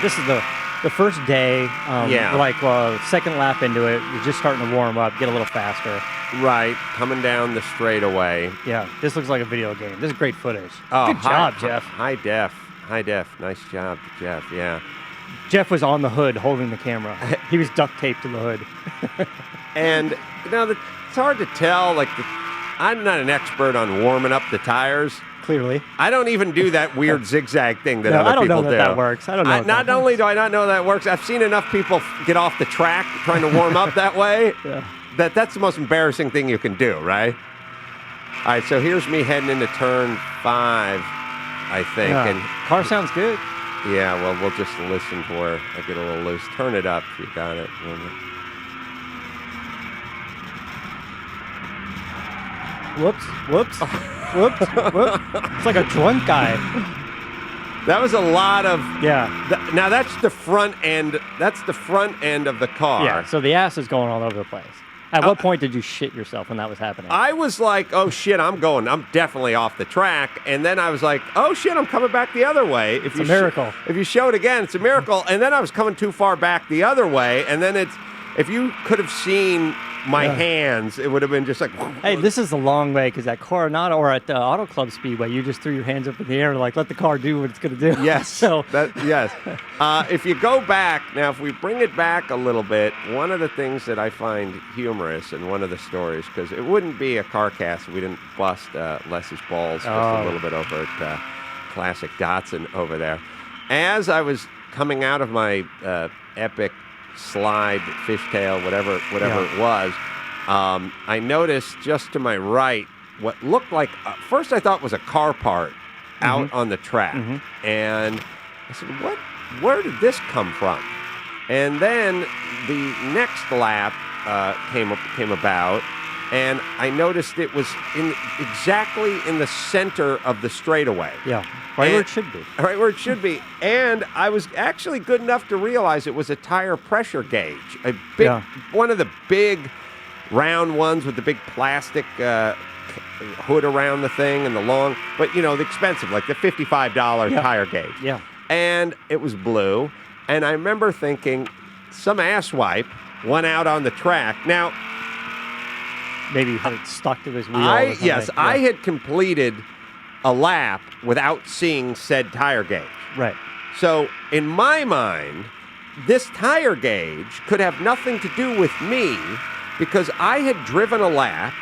This is the first day. Yeah. We're like second lap into it. We're just starting to warm up, get a little faster. Right, coming down the straightaway. Yeah, this looks like a video game. This is great footage. Oh, Good job, Jeff. High def. Nice job, Jeff. Yeah. Jeff was on the hood holding the camera. He was duct taped to the hood. And it's hard to tell. I'm not an expert on warming up the tires. Clearly. I don't even do that weird zigzag thing that other people do. I don't know that works. I don't know. Not only do I not know that works, I've seen enough people get off the track trying to warm up that way. Yeah. That's the most embarrassing thing you can do, right? All right, so here's me heading into turn 5, I think. Yeah. And car sounds good. yeah, well, we'll just listen to where I get a little loose. Turn it up if you got it. Whoops. It's like a drunk guy. That was a lot of... Yeah. Now, that's the front end. That's the front end of the car. Yeah, so the ass is going all over the place. At what point did you shit yourself when that was happening? I was like, oh, shit, I'm definitely off the track. And then I was like, oh, shit, I'm coming back the other way. It's a miracle. If you show it again, it's a miracle. And then I was coming too far back the other way. And then if you could have seen my hands, it would have been just like... Hey, this is the long way, because at Coronado or at the Auto Club Speedway, you just threw your hands up in the air, like, let the car do what it's going to do. Yes. Yes. If you go back, now, if we bring it back a little bit, one of the things that I find humorous in one of the stories, because it wouldn't be a car cast if we didn't bust Les's balls just a little bit over at Classic Datsun over there. As I was coming out of my epic slide, fishtail, whatever it was, I noticed just to my right what looked like, first I thought was a car part out on the track. And I said, where did this come from? And then the next lap came about, and I noticed it was exactly in the center of the straightaway. Yeah, where it should be. Right where it should be. And I was actually good enough to realize it was a tire pressure gauge. One of the big round ones with the big plastic hood around the thing and the long, but the expensive, like the $55 tire gauge. Yeah. And it was blue. And I remember thinking, some asswipe went out on the track. Now, maybe he had it stuck to his wheel. I had completed a lap without seeing said tire gauge. Right. So, in my mind, this tire gauge could have nothing to do with me because I had driven a lap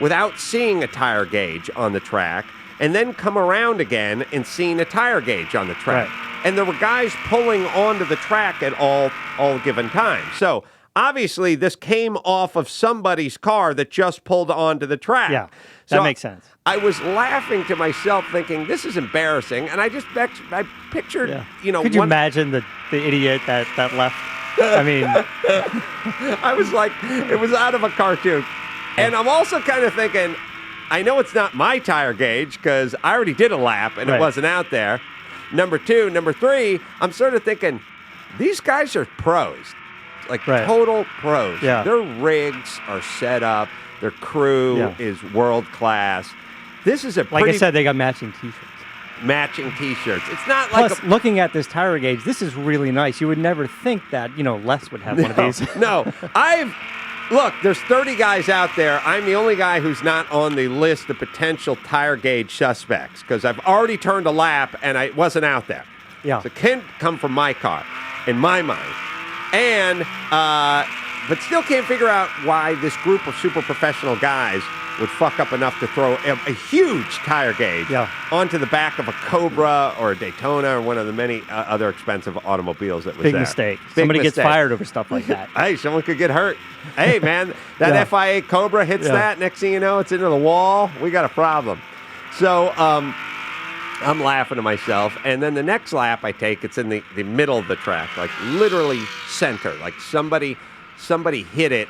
without seeing a tire gauge on the track and then come around again and seen a tire gauge on the track. Right. And there were guys pulling onto the track at all given times. So, obviously, this came off of somebody's car that just pulled onto the track. Yeah, that makes sense. I was laughing to myself thinking, this is embarrassing. And I pictured, Could you imagine the idiot that left? I mean... I was like, it was out of a cartoon. And I'm also kind of thinking, I know it's not my tire gauge because I already did a lap and it wasn't out there. Number 2. Number 3, I'm sort of thinking, these guys are pros. Like total pros. Yeah. Their rigs are set up. Their crew is world class. This is like I said, they got matching T-shirts. Matching T-shirts. It's not like Plus, looking at this tire gauge, this is really nice. You would never think that Les would have one of these. No, look. There's 30 guys out there. I'm the only guy who's not on the list of potential tire gauge suspects because I've already turned a lap and I wasn't out there. Yeah. So it can't come from my car, in my mind. And, but still can't figure out why this group of super professional guys would fuck up enough to throw a huge tire gauge onto the back of a Cobra or a Daytona or one of the many other expensive automobiles that was Big there. Mistake. Somebody gets fired over stuff like that. Hey, someone could get hurt. Hey, man, that FIA Cobra hits that. Next thing you know, it's into the wall. We got a problem. So, I'm laughing to myself, and then the next lap I take, it's in the middle of the track, like literally center. Like somebody hit it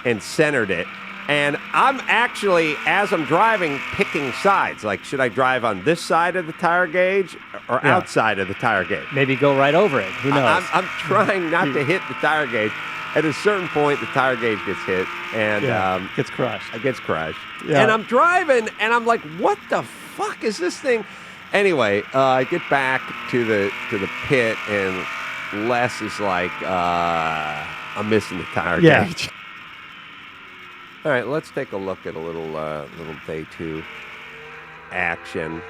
and centered it. And I'm actually, as I'm driving, picking sides. Like, should I drive on this side of the tire gauge or outside of the tire gauge? Maybe go right over it. Who knows? I'm trying not to hit the tire gauge. At a certain point, the tire gauge gets hit and gets crushed. It gets crushed. Yeah. And I'm driving, and I'm like, what the fuck is this thing? Anyway, I get back to the pit, and less is like I'm missing the tire Yeah. gauge. All right, let's take a look at a little day 2 action.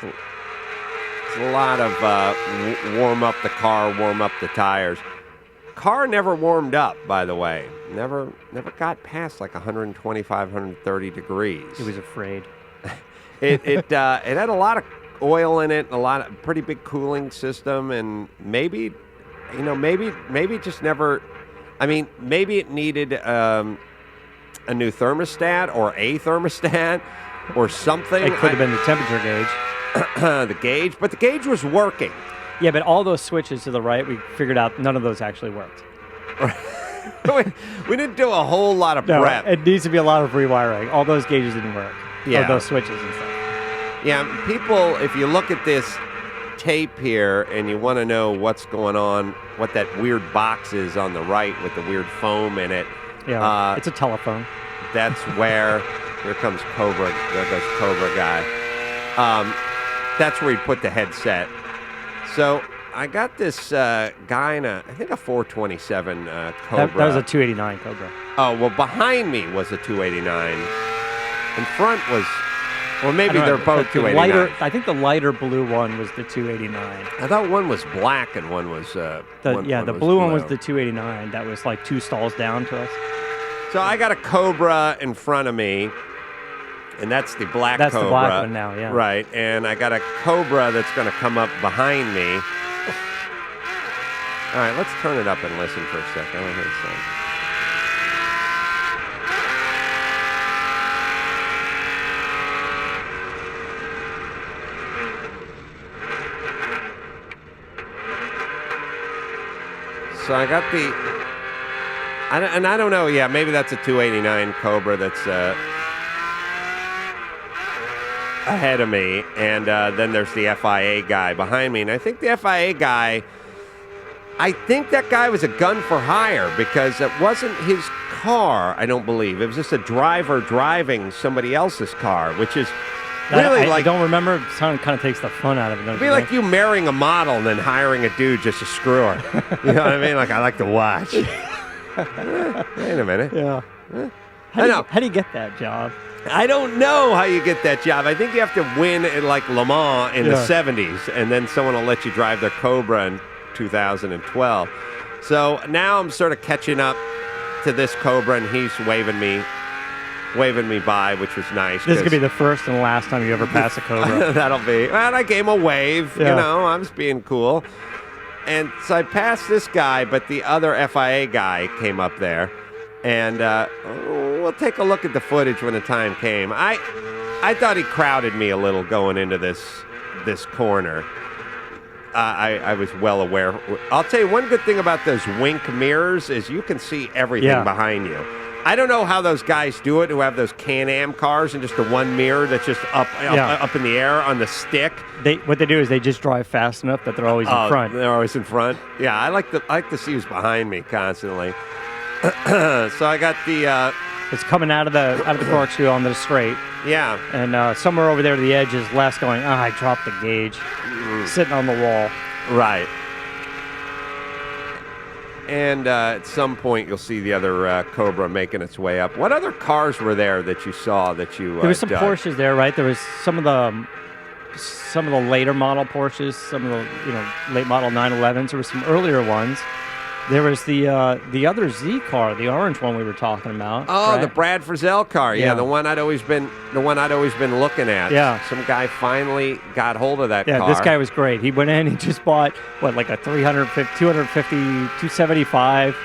It's a lot of warm up the car, warm up the tires. Car never warmed up, by the way. Never got past like 125, 130 degrees. He was afraid. It had a lot of oil in it, a lot of pretty big cooling system, and maybe just never. I mean, maybe it needed a new thermostat or a thermostat or something. It could have been the temperature gauge. The gauge, but the gauge was working. Yeah, but all those switches to the right, we figured out none of those actually worked. we didn't do a whole lot of No, prep. it needs to be a lot of rewiring. All those gauges didn't work. Yeah. Or those switches and stuff. Yeah, people, if you look at this tape here and you want to know what's going on, what that weird box is on the right with the weird foam in it. Yeah, it's a telephone. That's where, here comes Cobra, there goes Cobra guy. That's where he put the headset. So I got this guy in I think a 427 Cobra. That was a 289 Cobra. Oh, well, behind me was a 289. In front was, well, maybe they're both 289. I think the lighter blue one was the 289. I thought one was black and one was The was blue one was the 289. That was like 2 stalls down to us. So I got a Cobra in front of me, and that's the black That's Cobra. the black one now, yeah. Right, and I got a Cobra that's going to come up behind me. All right, let's turn it up and listen for a second. I want to hear the sound. So I got I don't know. Yeah, maybe that's a 289 Cobra that's ahead of me, and then there's the FIA guy behind me, and I think the FIA guy. I think that guy was a gun for hire because it wasn't his car. I don't believe it was just a driver driving somebody else's car, which is really I don't remember. It kind of takes the fun out of it. It'd be like you marrying a model and then hiring a dude just to screw her. You know what I mean? Like, I like to watch. Wait a minute. Yeah. How do you get that job? I don't know how you get that job. I think you have to win at like Le Mans in the 70s, and then someone will let you drive their Cobra in 2012. So now I'm sort of catching up to this Cobra, and he's waving me by, which was nice. This is going to be the first and last time you ever pass a Cobra. That'll be. Well, I gave him a wave. Yeah. You know, I was being cool. And so I passed this guy, but the other FIA guy came up there. And we'll take a look at the footage when the time came. I thought he crowded me a little going into this corner. I was well aware. I'll tell you one good thing about those wink mirrors is you can see everything behind you. I don't know how those guys do it who have those Can-Am cars and just the one mirror that's just up in the air on the stick. What they do is they just drive fast enough that they're always in front. They're always in front. Yeah, I like to see who's behind me constantly. So I got the. It's coming out of the corkscrew onto the straight. Yeah. And somewhere over there to the edge is Les going, I dropped the gauge. Sitting on the wall. Right. And at some point, you'll see the other Cobra making its way up. What other cars were there that you saw that you There was some dug? Porsches there, right? There was some of the later model Porsches, some of the late model 911s. There were some earlier ones. There was the other Z car, the orange one we were talking about. Oh, right? the Brad Frizzell car. Yeah, the one I'd always been looking at. Yeah. Some guy finally got hold of that car. Yeah, this guy was great. He went in, he just bought like a 275.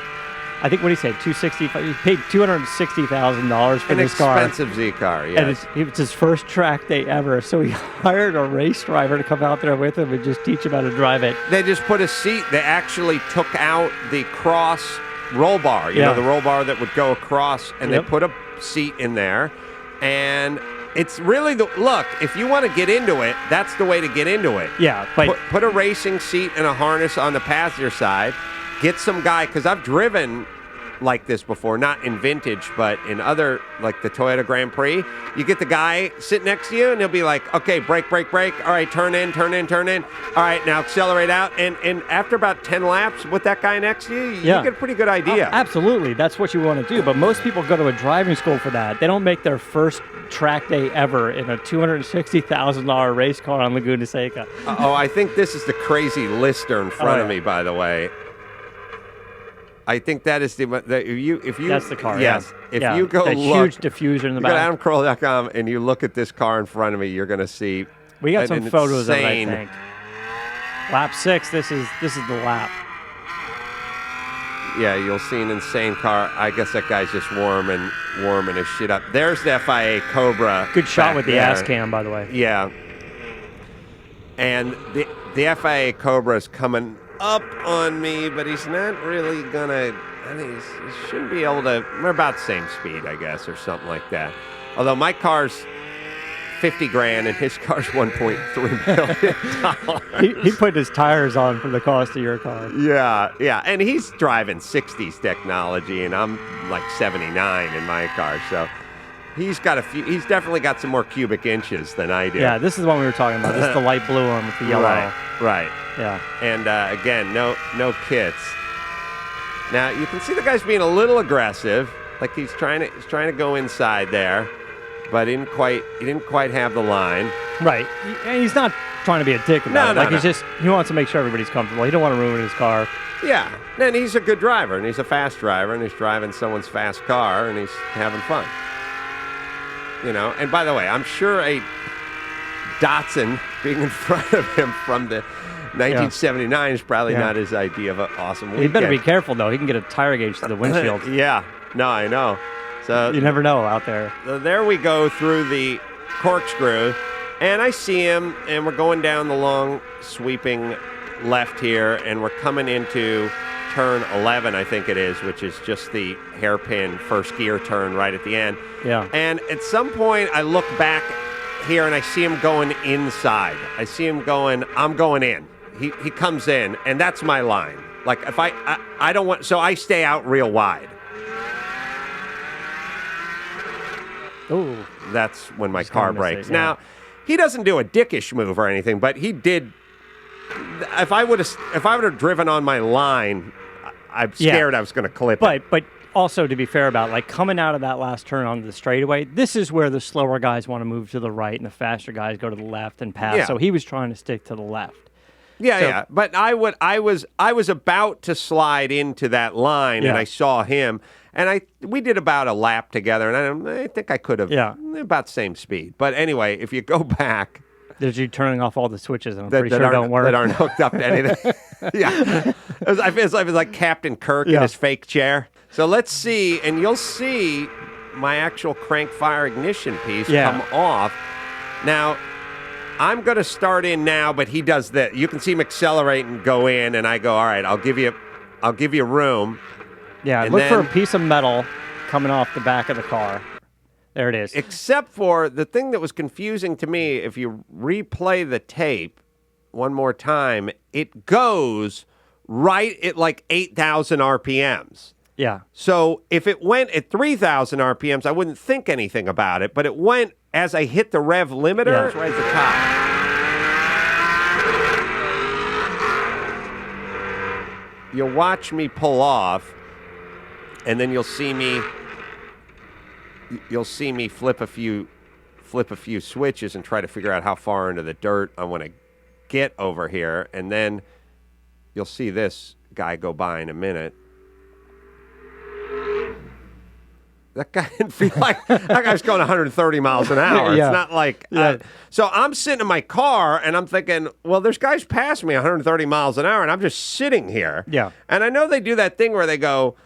I think what he said, 265. He paid $260,000 for this car. An expensive Z car. Yes. And it was his first track day ever. So he hired a race driver to come out there with him and just teach him how to drive it. They just put a seat. They actually took out the cross roll bar. You know, the roll bar that would go across, and they put a seat in there. And it's really look, if you want to get into it, that's the way to get into it. Yeah. But put a racing seat and a harness on the passenger side. Get some guy, because I've driven like this before, not in vintage, but in other, like the Toyota Grand Prix. You get the guy sit next to you, and he'll be like, okay, brake, brake, brake. All right, turn in, turn in, turn in. All right, now accelerate out. And after about 10 laps with that guy next to you, you get a pretty good idea. Absolutely. That's what you want to do. But most people go to a driving school for that. They don't make their first track day ever in a $260,000 race car on Laguna Seca. I think this is the crazy lister in front of me, by the way. I think that is if you that's the car. Yes. Yeah. If you go that look, huge diffuser in the go back. to AdamCarolla.com and you look at this car in front of me, you're going to see. We got some photos insane. of it, I think. Lap 6. This is the lap. Yeah, you'll see an insane car. I guess that guy's just warming his shit up. There's the FIA Cobra. Good shot with the there. ass cam, by the way. Yeah. And the FIA Cobra is coming up on me, but he's not really gonna. I think he shouldn't be able to. We're about the same speed, I guess, or something like that. Although my car's $50,000 and his car's $1.3 million. He put his tires on for the cost of your car. Yeah, and he's driving 60s technology, and I'm like 79 in my car, so. He's definitely got some more cubic inches than I do. Yeah, this is the one we were talking about. This is the light blue one with the yellow. Right. Yeah. And again, no kits. Now you can see the guy's being a little aggressive, like he's trying to go inside there, but he didn't quite have the line. Right. And he's not trying to be a dick about it. He wants to make sure everybody's comfortable. He don't want to ruin his car. Yeah. And he's a good driver, and he's a fast driver, and he's driving someone's fast car, and he's having fun. You know, and by the way, I'm sure a Datsun being in front of him from the 1979 is probably not his idea of an awesome weekend. He better be careful, though. He can get a tire gauge to the windshield. Yeah. No, I know. So you never know out there. So there we go through the corkscrew, and I see him, and we're going down the long, sweeping left here, and we're coming into turn 11, I think it is, which is just the hairpin first gear turn right at the end. Yeah. And at some point, I look back here and I see him going inside. I see him going, I'm going in. He comes in, and that's my line. Like, if I don't want, so I stay out real wide. Ooh. That's when my car breaks. It, yeah. Now, he doesn't do a dickish move or anything, but he did. If I would have driven on my line, I'm scared I was going to clip it. But also, to be fair about, like, coming out of that last turn onto the straightaway, this is where the slower guys want to move to the right and the faster guys go to the left and pass. Yeah. So he was trying to stick to the left. Yeah. But I was about to slide into that line, and I saw him, and we did about a lap together, and I think I could have about the same speed. But anyway, if you go back. There's you turning off all the switches, and I'm pretty sure don't work. That aren't hooked up to anything. Yeah. I feel like Captain Kirk in his fake chair. So let's see, and you'll see my actual crank fire ignition piece come off. Now, I'm going to start in now, but he does that. You can see him accelerate and go in, and I go, all right, I'll give you room. Yeah, and look for a piece of metal coming off the back of the car. There it is. Except for the thing that was confusing to me, if you replay the tape one more time, it goes right at like 8,000 RPMs. Yeah. So if it went at 3,000 RPMs, I wouldn't think anything about it, but it went as I hit the rev limiter right at the top. You'll watch me pull off, and then you'll see me flip a few switches and try to figure out how far into the dirt I want to get over here, and then you'll see this guy go by in a minute. That guy didn't feel like that guy's going 130 miles an hour. Yeah. It's not like so I'm sitting in my car and I'm thinking, well, there's guys passing me 130 miles an hour, and I'm just sitting here. Yeah. And I know they do that thing where they go,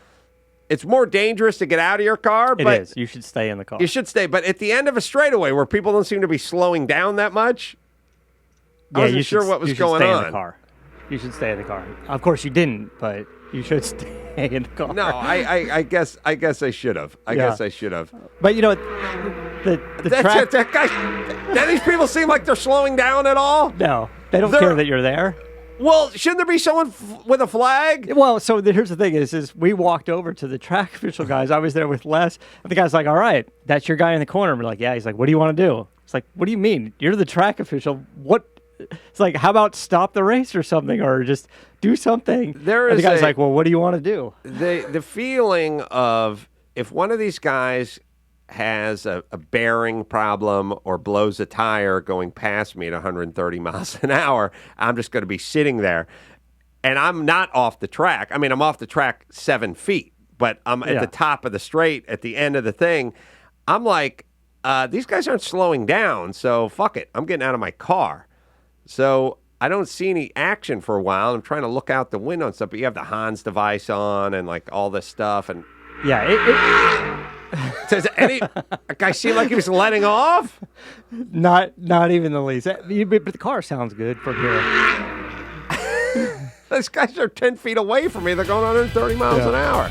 it's more dangerous to get out of your car. It is. You should stay in the car. You should stay. But at the end of a straightaway where people don't seem to be slowing down that much, I wasn't sure what was going on. In the car. You should stay in the car. Of course, you didn't, but you should stay in the car. No, I guess I should have. I guess I should have. But you know, the track. That guy. Do these people seem like they're slowing down at all? No, they don't care that you're there. Well, shouldn't there be someone with a flag? Well, so here's the thing: is we walked over to the track official guys. I was there with Les, and the guy's like, "All right, that's your guy in the corner." And we're like, "Yeah." He's like, "What do you want to do?" It's like, "What do you mean? You're the track official. What?" It's like, "How about stop the race or something, or just do something?" And the guy's like, "Well, what do you want to do?" The feeling of if one of these guys has a bearing problem or blows a tire going past me at 130 miles an hour, I'm just going to be sitting there. And I'm not off the track. I mean, I'm off the track 7 feet, but I'm at the top of the straight at the end of the thing. I'm like, these guys aren't slowing down, so fuck it. I'm getting out of my car. So I don't see any action for a while. I'm trying to look out the window and stuff, but you have the Hans device on and like all this stuff. And yeah, does any guy seem like he was letting off? Not even the least. But the car sounds good from here. These guys are 10 feet away from me. They're going 130 miles an hour.